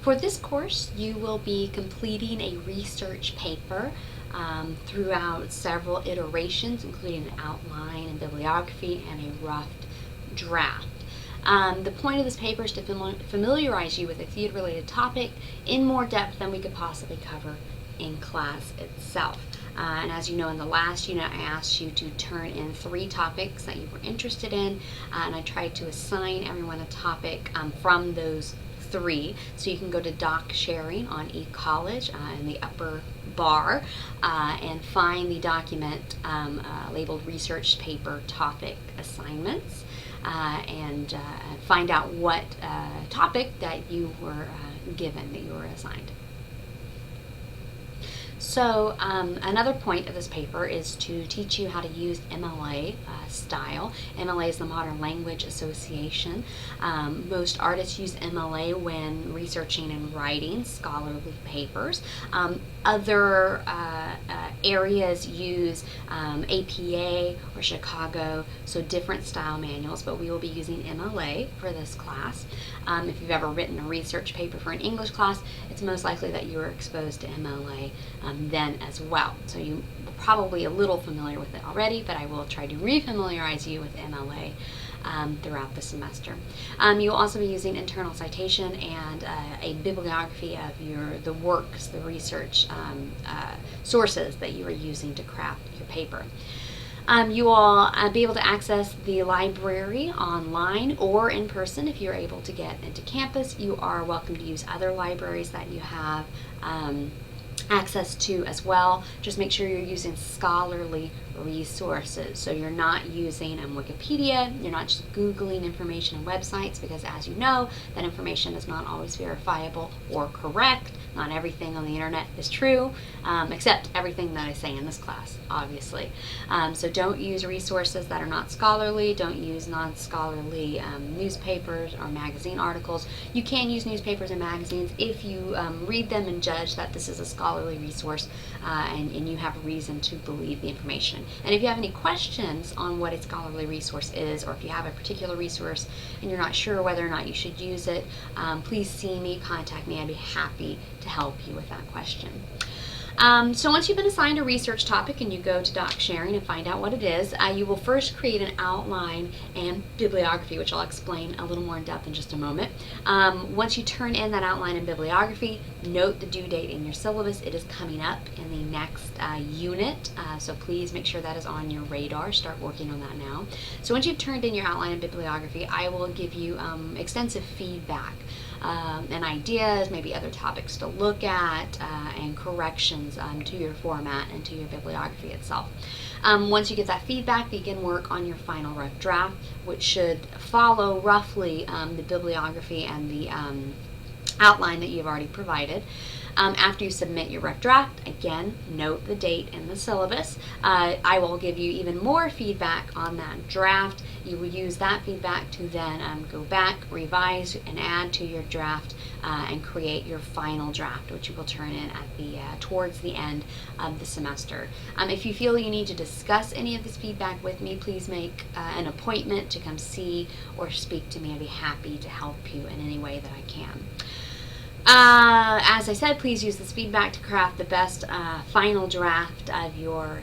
For this course, you will be completing a research paper throughout several iterations, including an outline and bibliography and a rough draft. The point of this paper is to familiarize you with a theater-related topic in more depth than we could possibly cover in class itself. And as you know, in the last unit, I asked you to turn in 3 topics that you were interested in, and I tried to assign everyone a topic from those 3. So you can go to Doc Sharing on eCollege in the upper bar and find the document labeled Research Paper Topic Assignments and find out what topic that you were given, that you were assigned. So another point of this paper is to teach you how to use MLA style. MLA is the Modern Language Association. Most artists use MLA when researching and writing scholarly papers. Other areas use APA or Chicago, so different style manuals, but we will be using MLA for this class. If you've ever written a research paper for an English class, it's most likely that you were exposed to MLA then as well. So you are probably a little familiar with it already, but I will try to re-familiarize you with MLA throughout the semester. You'll also be using internal citation and a bibliography of the works, the research sources that you are using to craft your paper. You will be able to access the library online or in person if you're able to get into campus. You are welcome to use other libraries that you have access to as well. Just make sure you're using scholarly resources. So you're not using Wikipedia, you're not just Googling information on websites, because as you know, that information is not always verifiable or correct. Not everything on the internet is true, except everything that I say in this class, obviously. So don't use resources that are not scholarly. Don't use non-scholarly newspapers or magazine articles. You can use newspapers and magazines if you read them and judge that this is a scholarly resource and you have reason to believe the information. And if you have any questions on what a scholarly resource is, or if you have a particular resource and you're not sure whether or not you should use it, please see me, contact me. I'd be happy to help you with that question. So once you've been assigned a research topic and you go to Doc Sharing and find out what it is, you will first create an outline and bibliography, which I'll explain a little more in depth in just a moment. Once you turn in that outline and bibliography, note the due date in your syllabus. It is coming up in the next unit, so please make sure that is on your radar. Start working on that now. So once you've turned in your outline and bibliography, I will give you extensive feedback and ideas, maybe other topics to look at, and corrections to your format and to your bibliography itself. Once you get that feedback, begin work on your final rough draft, which should follow roughly the bibliography and the outline that you've already provided. After you submit your rough draft, again, note the date in the syllabus. I will give you even more feedback on that draft. You will use that feedback to then go back, revise, and add to your draft and create your final draft, which you will turn in at towards the end of the semester. If you feel you need to discuss any of this feedback with me, please make an appointment to come see or speak to me. I'd be happy to help you in any way that I can. As I said, please use this feedback to craft the best final draft of your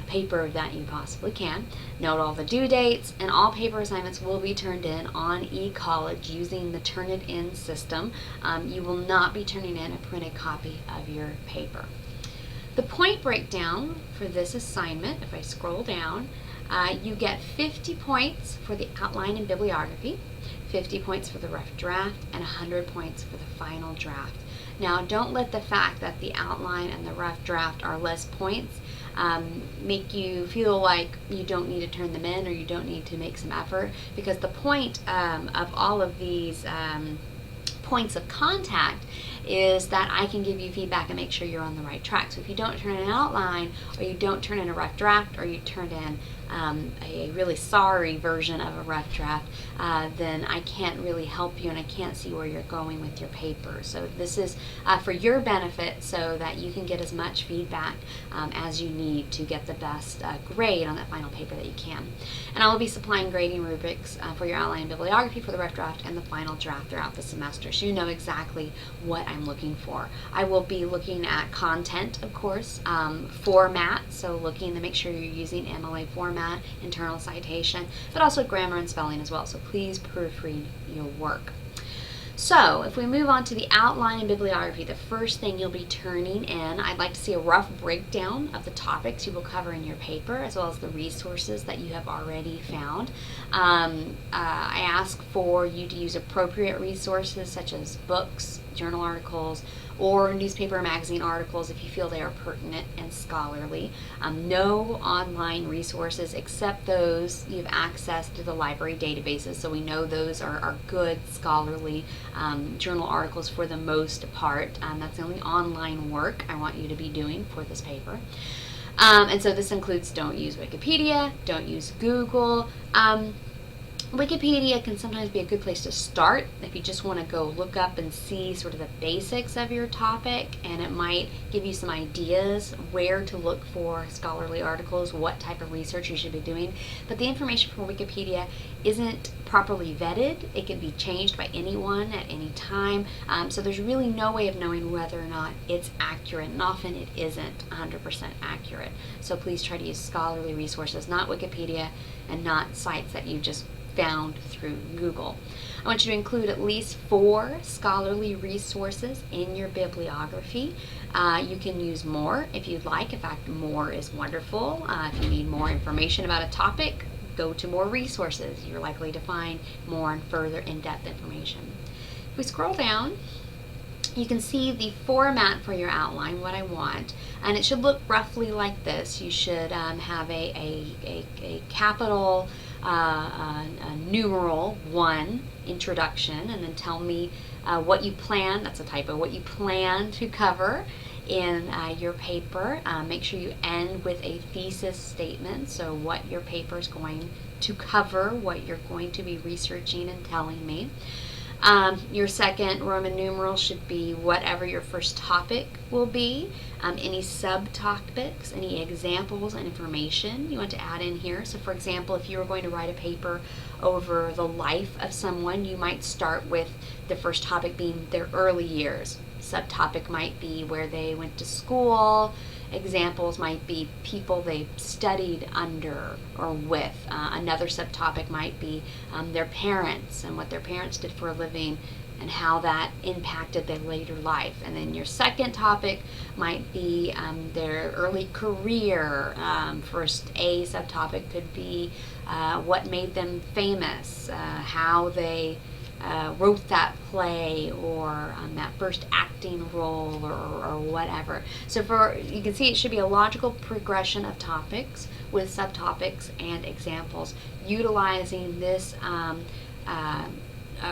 paper that you possibly can. Note all the due dates, and all paper assignments will be turned in on eCollege using the Turnitin system. You will not be turning in a printed copy of your paper. The point breakdown for this assignment, if I scroll down, you get 50 points for the outline and bibliography, 50 points for the rough draft, and 100 points for the final draft. Now, don't let the fact that the outline and the rough draft are less points make you feel like you don't need to turn them in or you don't need to make some effort, because the point of all of these points of contact is that I can give you feedback and make sure you're on the right track. So if you don't turn in an outline, or you don't turn in a rough draft, or you turn in a really sorry version of a rough draft, then I can't really help you and I can't see where you're going with your paper. So this is for your benefit so that you can get as much feedback as you need to get the best grade on that final paper that you can. And I will be supplying grading rubrics for your outline and bibliography for the rough draft and the final draft throughout the semester, so you know exactly what I'm looking for. I will be looking at content, of course, format, so looking to make sure you're using MLA format, internal citation, but also grammar and spelling as well, so please proofread your work. So if we move on to the outline and bibliography, the first thing you'll be turning in, I'd like to see a rough breakdown of the topics you will cover in your paper, as well as the resources that you have already found. I ask for you to use appropriate resources such as books, journal articles, or newspaper or magazine articles if you feel they are pertinent and scholarly. No online resources except those you've accessed through the library databases, so we know those are good scholarly journal articles for the most part. That's the only online work I want you to be doing for this paper. And so this includes don't use Wikipedia, don't use Google. Wikipedia can sometimes be a good place to start if you just want to go look up and see sort of the basics of your topic, and it might give you some ideas where to look for scholarly articles, what type of research you should be doing. But the information from Wikipedia isn't properly vetted. It can be changed by anyone at any time, so there's really no way of knowing whether or not it's accurate, and often it isn't 100% accurate. So please try to use scholarly resources, not Wikipedia, and not sites that you just found through Google. I want you to include at least 4 scholarly resources in your bibliography. You can use more if you'd like. In fact, more is wonderful. If you need more information about a topic, go to more resources. You're likely to find more and further in-depth information. If we scroll down, you can see the format for your outline, what I want, and it should look roughly like this. You should have a capital numeral 1 introduction, and then tell me what you plan, that's a typo, what you plan to cover in your paper. Make sure you end with a thesis statement, so what your paper is going to cover, what you're going to be researching and telling me. Your second Roman numeral should be whatever your first topic will be. Any subtopics, any examples and information you want to add in here. So for example, if you were going to write a paper over the life of someone, you might start with the first topic being their early years. Subtopic might be where they went to school. Examples might be people they studied under or with. Another subtopic might be their parents and what their parents did for a living and how that impacted their later life. And then your second topic might be their early career. First A subtopic could be what made them famous, how they wrote that play, or that first acting role, or whatever. So you can see it should be a logical progression of topics with subtopics and examples, utilizing this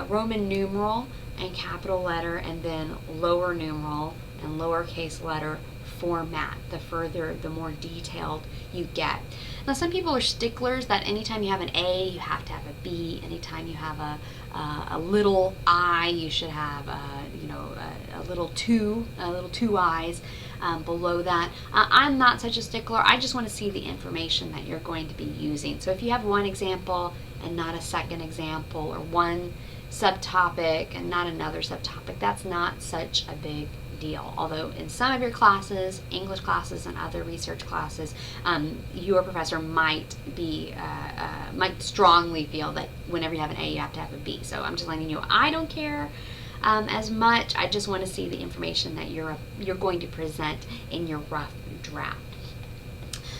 Roman numeral and capital letter and then lower numeral and lowercase letter format. The further, the more detailed you get. Now, some people are sticklers that anytime you have an A, you have to have a B. Anytime you have a little I, you should have a little two I's below that. I'm not such a stickler. I just want to see the information that you're going to be using. So if you have one example and not a second example, or one subtopic and not another subtopic, that's not such a big deal. Although in some of your classes, English classes and other research classes, your professor might strongly feel that whenever you have an A, you have to have a B. So I'm just letting you know, I don't care as much. I just want to see the information that you're going to present in your rough draft.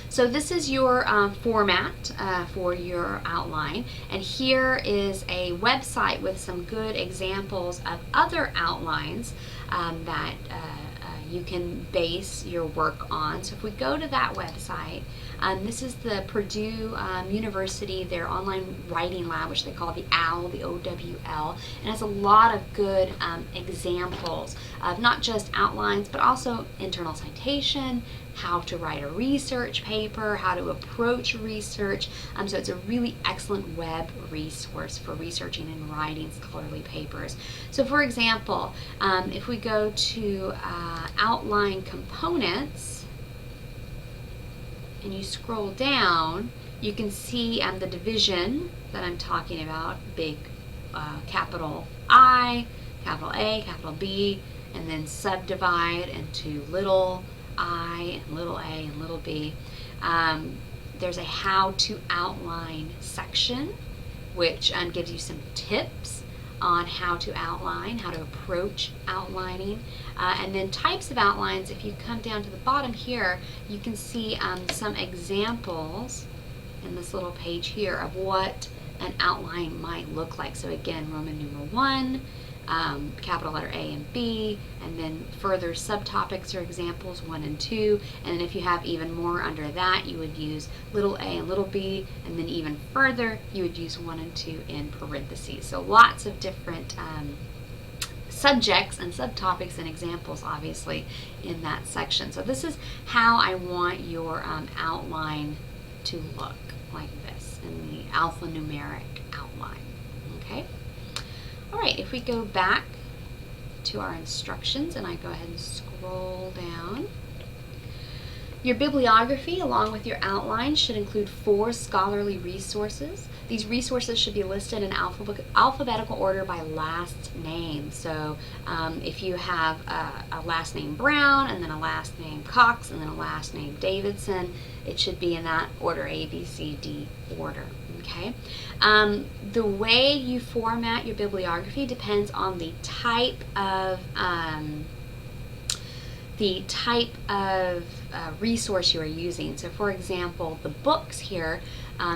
So this is your format for your outline, and here is a website with some good examples of other outlines that you can base your work on. So if we go to that website, this is the Purdue University, their online writing lab, which they call the OWL, the OWL, and has a lot of good examples of not just outlines, but also internal citation, how to write a research paper, how to approach research. So it's a really excellent web resource for researching and writing scholarly papers. So for example, if we go to outline components and you scroll down, you can see the division that I'm talking about, big capital I, capital A, capital B, and then subdivide into little I and little a and little b. There's a how to outline section, which gives you some tips on how to outline, how to approach outlining. And then types of outlines, if you come down to the bottom here, you can see some examples in this little page here of what an outline might look like. So again, Roman numeral 1, capital letter A and B, and then further subtopics or examples 1 and 2, and then if you have even more under that, you would use little a and little b, and then even further you would use 1 and 2 in parentheses. So lots of different subjects and subtopics and examples obviously in that section. So this is how I want your outline to look, like this, in the alphanumeric outline. Okay? Alright, if we go back to our instructions and I go ahead and scroll down, your bibliography along with your outline should include 4 scholarly resources. These resources should be listed in alphabetical order by last name. So if you have a last name Brown and then a last name Cox and then a last name Davidson, it should be in that order, A, B, C, D order. Okay. The way you format your bibliography depends on the type of resource you are using. So for example, the books here,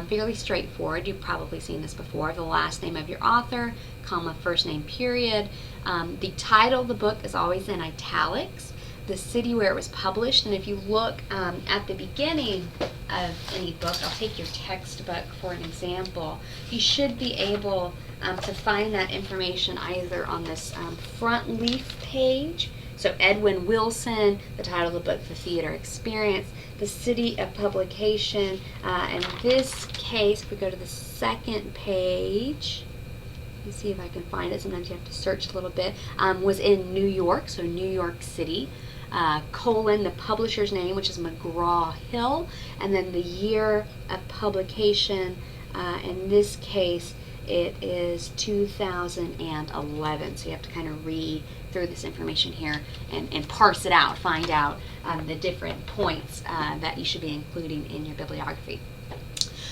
fairly straightforward. You've probably seen this before. The last name of your author, comma, first name, period. The title of the book is always in italics. The city where it was published, and if you look at the beginning of any book, I'll take your textbook for an example, you should be able to find that information either on this front leaf page. So Edwin Wilson, the title of the book, The Theater Experience, the city of publication. In this case, if we go to the second page, let me see if I can find it. Sometimes you have to search a little bit. Was in New York, so New York City. Colon, the publisher's name, which is McGraw-Hill, and then the year of publication. In this case, it is 2011. So you have to kind of read through this information here and parse it out, find out the different points that you should be including in your bibliography.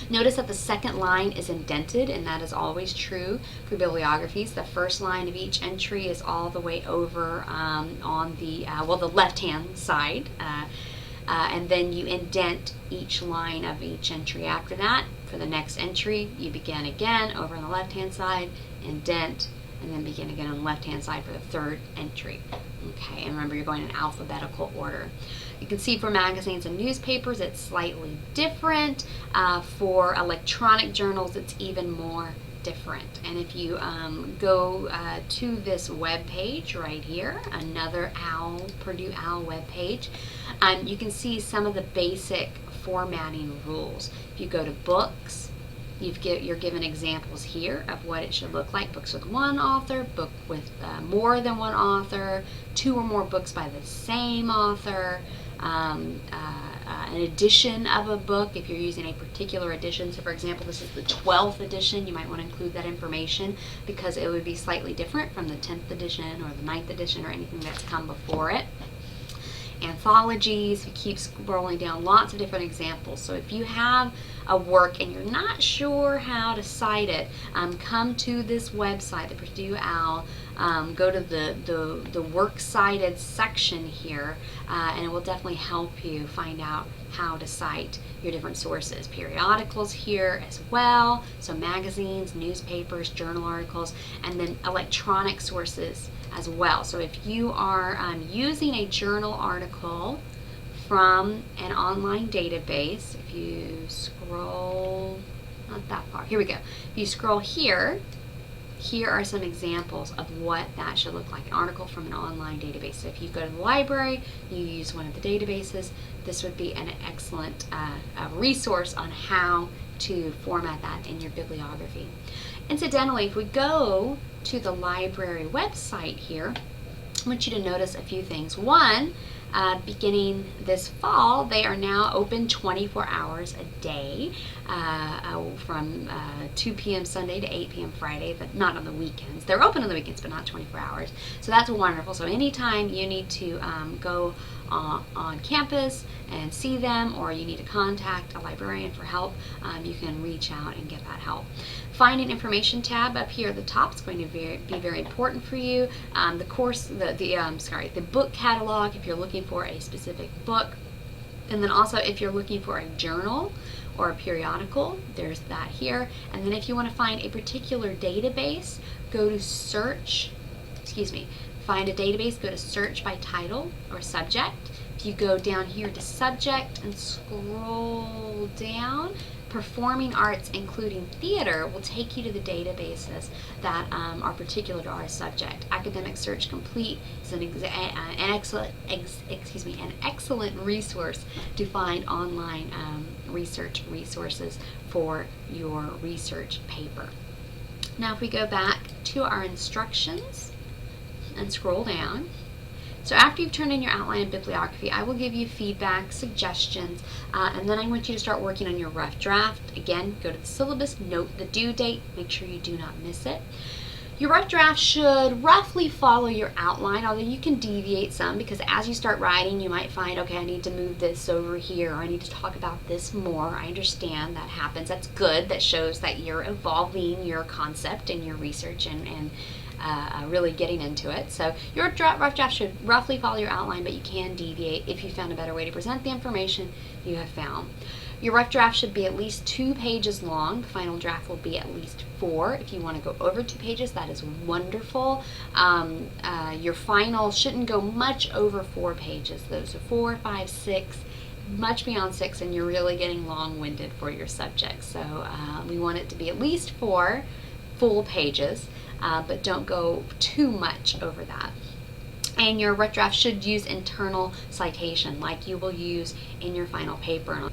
Notice that the second line is indented, and that is always true for bibliographies. The first line of each entry is all the way over on the the left-hand side, and then you indent each line of each entry after that. For the next entry, you begin again over on the left-hand side, indent, and then begin again on the left-hand side for the third entry. Okay, and remember, you're going in alphabetical order. You can see for magazines and newspapers, it's slightly different. For electronic journals, it's even more different. And if you go to this web page right here, another Purdue OWL web page, you can see some of the basic formatting rules. If you go to books, you're given examples here of what it should look like. Books with one author, book with more than one author, 2 or more books by the same author, an edition of a book if you're using a particular edition. So for example, this is the 12th edition. You might want to include that information because it would be slightly different from the 10th edition or the 9th edition or anything that's come before it. Anthologies, you keep scrolling down, lots of different examples. So if you have a work and you're not sure how to cite it, come to this website, the Purdue OWL, go to the works cited section here, and it will definitely help you find out how to cite your different sources. Periodicals here as well, so magazines, newspapers, journal articles, and then electronic sources as well. So if you are using a journal article from an online database, if you scroll, not that far, here we go. If you scroll here, here are some examples of what that should look like. An article from an online database. So if you go to the library, you use one of the databases, this would be an excellent resource on how to format that in your bibliography. Incidentally, if we go to the library website here, I want you to notice a few things. One, beginning this fall, they are now open 24 hours a day from 2 p.m. Sunday to 8 p.m. Friday, but not on the weekends. They're open on the weekends, but not 24 hours. So that's wonderful. So anytime you need to go on campus and see them, or you need to contact a librarian for help, you can reach out and get that help. Find an information tab up here at the top is going to be very important for you. The book catalog if you're looking for a specific book, and then also if you're looking for a journal or a periodical, there's that here. And then if you want to find a particular database, go to search. Find a database, go to search by title or subject. If you go down here to subject and scroll down, performing arts including theater will take you to the databases that are particular to our subject. Academic Search Complete is an excellent resource to find online resources for your research paper. Now if we go back to our instructions and scroll down. So after you've turned in your outline and bibliography, I will give you feedback, suggestions, and then I want you to start working on your rough draft. Again, go to the syllabus, note the due date, make sure you do not miss it. Your rough draft should roughly follow your outline, although you can deviate some, because as you start writing, you might find, okay, I need to move this over here, or I need to talk about this more. I understand that happens. That's good. That shows that you're evolving your concept and your research and really getting into it. So your rough draft should roughly follow your outline, but you can deviate if you found a better way to present the information you have found. Your rough draft should be at least 2 pages long. The final draft will be at least 4. If you want to go over 2 pages, that is wonderful. Your final shouldn't go much over 4 pages. Those are 4, 5, 6, much beyond 6, and you're really getting long-winded for your subject. So we want it to be at least 4 full pages. But don't go too much over that. And your rough draft should use internal citation like you will use in your final paper.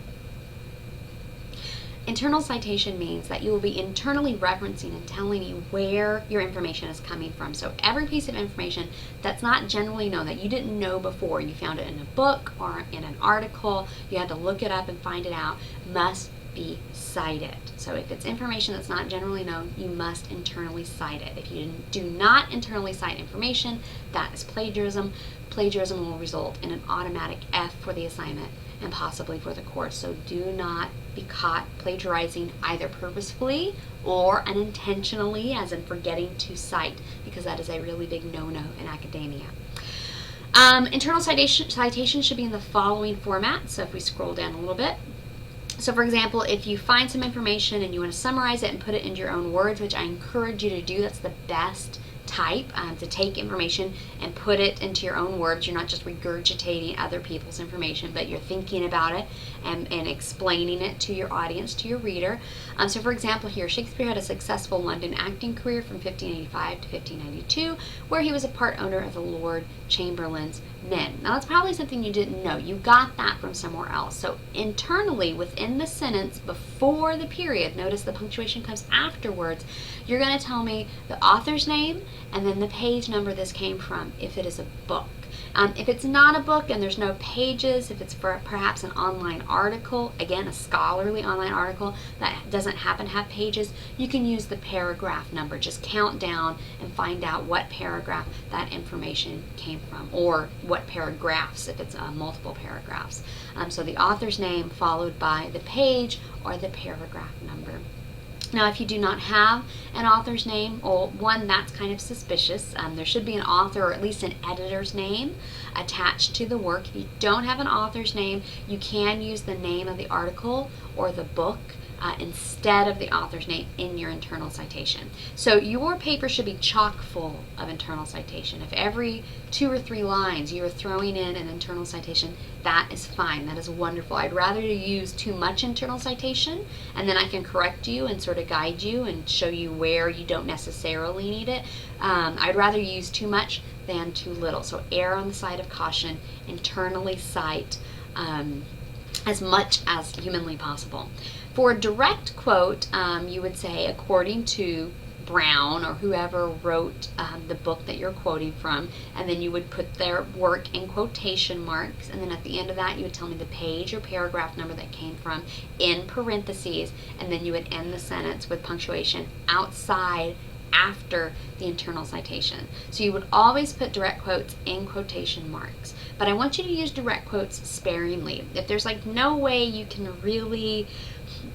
Internal citation means that you will be internally referencing and telling you where your information is coming from. So every piece of information that's not generally known, that you didn't know before, you found it in a book or in an article, you had to look it up and find it out, must be cited. So if it's information that's not generally known, you must internally cite it. If you do not internally cite information, that is plagiarism. Plagiarism will result in an automatic F for the assignment and possibly for the course. So do not be caught plagiarizing either purposefully or unintentionally, as in forgetting to cite, because that is a really big no-no in academia. Internal citation should be in the following format. So if we scroll down a little bit, so for example, if you find some information and you want to summarize it and put it into your own words, which I encourage you to do, that's the best type, to take information and put it into your own words. You're not just regurgitating other people's information, but you're thinking about it and explaining it to your audience, to your reader. So for example here, Shakespeare had a successful London acting career from 1585 to 1592, where he was a part owner of the Lord Chamberlain's men. Now that's probably something you didn't know. You got that from somewhere else. So internally within the sentence before the period, notice the punctuation comes afterwards, you're going to tell me the author's name and then the page number this came from, if it is a book. If it's not a book and there's no pages, if it's for perhaps an online article, again a scholarly online article that doesn't happen to have pages, you can use the paragraph number. Just count down and find out what paragraph that information came from, or what paragraphs if it's multiple paragraphs. So the author's name followed by the page or the paragraph number. Now, if you do not have an author's name, or one, that's kind of suspicious. There should be an author or at least an editor's name attached to the work. If you don't have an author's name, you can use the name of the article or the book instead of the author's name in your internal citation. So your paper should be chock full of internal citation. If every 2 or 3 lines you are throwing in an internal citation, that is fine. That is wonderful. I'd rather you use too much internal citation, and then I can correct you and sort of guide you and show you where you don't necessarily need it. I'd rather use too much than too little. So err on the side of caution. Internally cite as much as humanly possible. For a direct quote, you would say, according to Brown or whoever wrote the book that you're quoting from, and then you would put their work in quotation marks, and then at the end of that you would tell me the page or paragraph number that came from in parentheses, and then you would end the sentence with punctuation outside after the internal citation. So you would always put direct quotes in quotation marks, but I want you to use direct quotes sparingly. If there's like no way you can really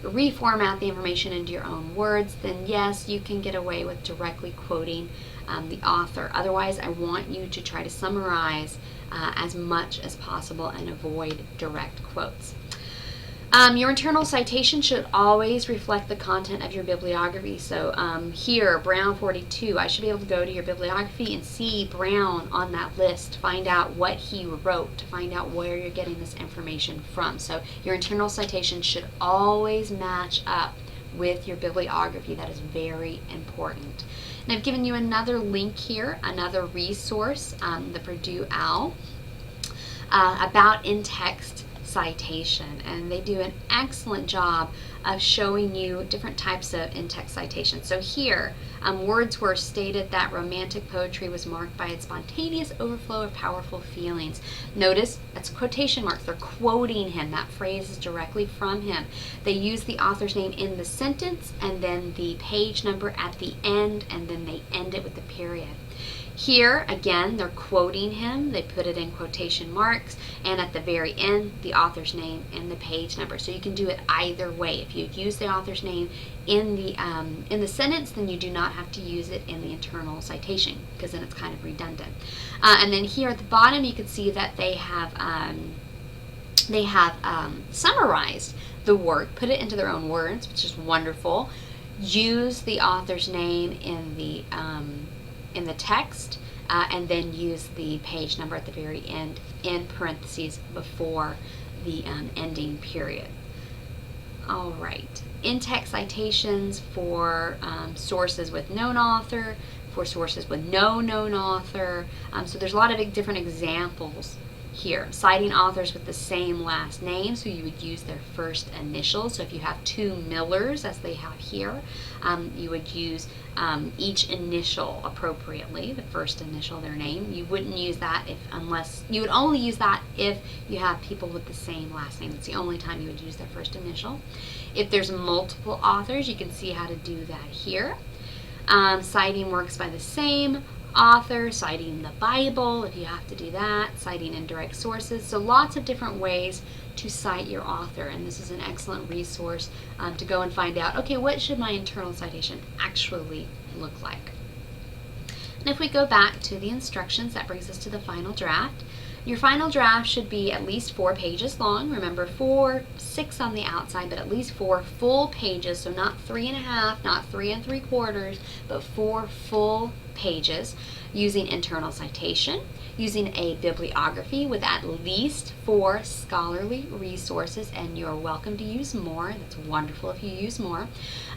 reformat the information into your own words, then yes, you can get away with directly quoting the author. Otherwise, I want you to try to summarize as much as possible and avoid direct quotes. Your internal citation should always reflect the content of your bibliography. So here, Brown 42, I should be able to go to your bibliography and see Brown on that list, find out what he wrote, to find out where you're getting this information from. So your internal citation should always match up with your bibliography. That is very important. And I've given you another link here, another resource, the Purdue OWL, about InText Citation, and they do an excellent job of showing you different types of in-text citations. So here, Wordsworth stated that romantic poetry was marked by its spontaneous overflow of powerful feelings. Notice that's quotation marks. They're quoting him. That phrase is directly from him. They use the author's name in the sentence and then the page number at the end, and then they end it with the period. Here, again, they're quoting him. They put it in quotation marks, and at the very end, the author's name and the page number. So you can do it either way. If you use the author's name in the sentence, then you do not have to use it in the internal citation, because then it's kind of redundant. And then here at the bottom, you can see that they have summarized the work, put it into their own words, which is wonderful. Use the author's name in the text, and then use the page number at the very end in parentheses before the ending period. All right, in-text citations for sources with known author, for sources with no known author. So there's a lot of different examples here. Citing authors with the same last name, so you would use their first initials. So if you have 2 Millers, as they have here, you would use each initial appropriately, the first initial of their name. You wouldn't use that you would only use that if you have people with the same last name. It's the only time you would use their first initial. If there's multiple authors, you can see how to do that here. Citing works by the same author, citing the Bible if you have to do that, citing indirect sources. So lots of different ways to cite your author, and this is an excellent resource to go and find out, okay, what should my internal citation actually look like? And if we go back to the instructions, that brings us to the final draft. Your final draft should be at least 4 pages long. Remember, 6 on the outside, but at least 4 full pages, so not 3.5, not 3 3/4, but 4 full pages, using internal citation, using a bibliography with at least 4 scholarly resources, and you're welcome to use more. That's wonderful if you use more.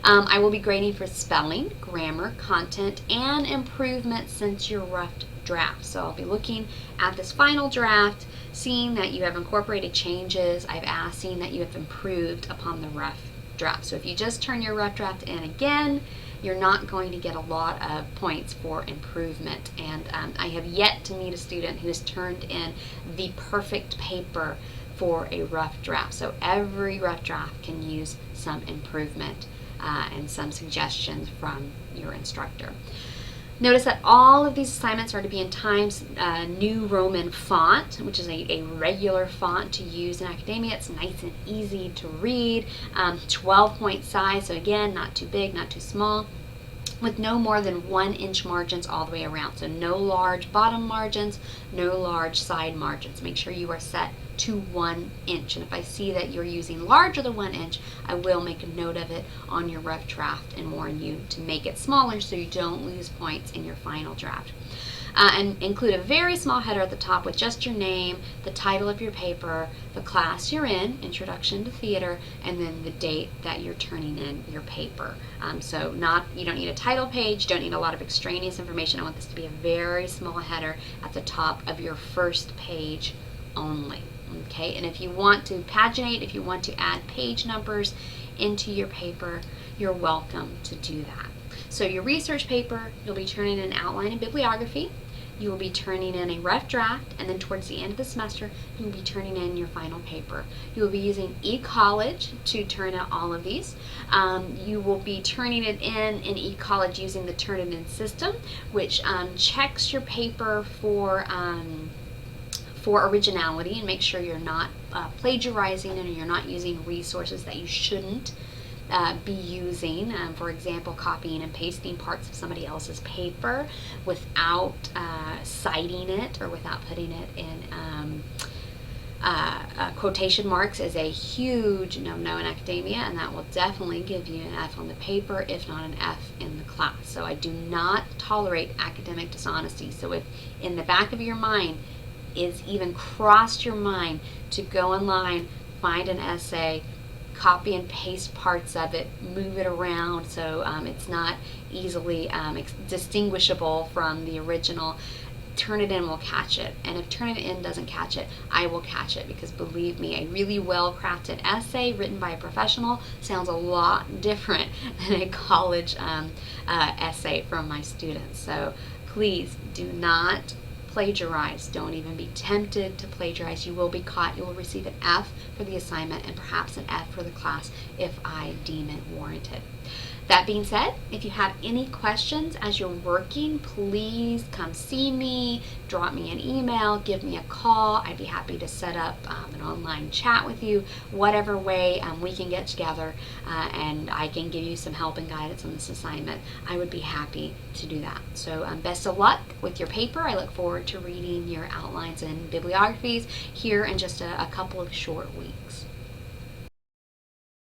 I will be grading for spelling, grammar, content, and improvement since your rough draft. So I'll be looking at this final draft, seeing that you have incorporated changes I've asked, seeing that you have improved upon the rough draft. So if you just turn your rough draft in again, you're not going to get a lot of points for improvement. And I have yet to meet a student who has turned in the perfect paper for a rough draft. So every rough draft can use some improvement and some suggestions from your instructor. Notice that all of these assignments are to be in Times New Roman font, which is a regular font to use in academia. It's nice and easy to read. 12-point size, so again, not too big, not too small, with no more than 1-inch margins all the way around. So no large bottom margins, no large side margins. Make sure you are set to 1 inch. And if I see that you're using larger than 1 inch, I will make a note of it on your rough draft and warn you to make it smaller so you don't lose points in your final draft. And include a very small header at the top with just your name, the title of your paper, the class you're in, Introduction to Theater, and then the date that you're turning in your paper. So you don't need a title page, you don't need a lot of extraneous information. I want this to be a very small header at the top of your first page only. Okay, and if you want to paginate, if you want to add page numbers into your paper, you're welcome to do that. So your research paper, you'll be turning in an outline and bibliography. You will be turning in a rough draft, and then towards the end of the semester, you will be turning in your final paper. You will be using eCollege to turn out all of these. You will be turning it in eCollege using the Turn It In system, which checks your paper for originality and make sure you're not plagiarizing and you're not using resources that you shouldn't be using. For example, copying and pasting parts of somebody else's paper without citing it or without putting it in quotation marks is a huge no-no in academia, and that will definitely give you an F on the paper, if not an F in the class. So I do not tolerate academic dishonesty. So if in the back of your mind is even crossed your mind to go online, find an essay, copy and paste parts of it, move it around so it's not easily distinguishable from the original, Turn It In will catch it. And if Turn It In doesn't catch it, I will catch it, because believe me, a really well-crafted essay written by a professional sounds a lot different than a college essay from my students. So please do not plagiarize. Don't even be tempted to plagiarize. You will be caught. You will receive an F for the assignment and perhaps an F for the class if I deem it warranted. That being said, if you have any questions as you're working, please come see me, drop me an email, give me a call. I'd be happy to set up an online chat with you, whatever way we can get together and I can give you some help and guidance on this assignment. I would be happy to do that. So best of luck with your paper. I look forward to reading your outlines and bibliographies here in just a couple of short weeks.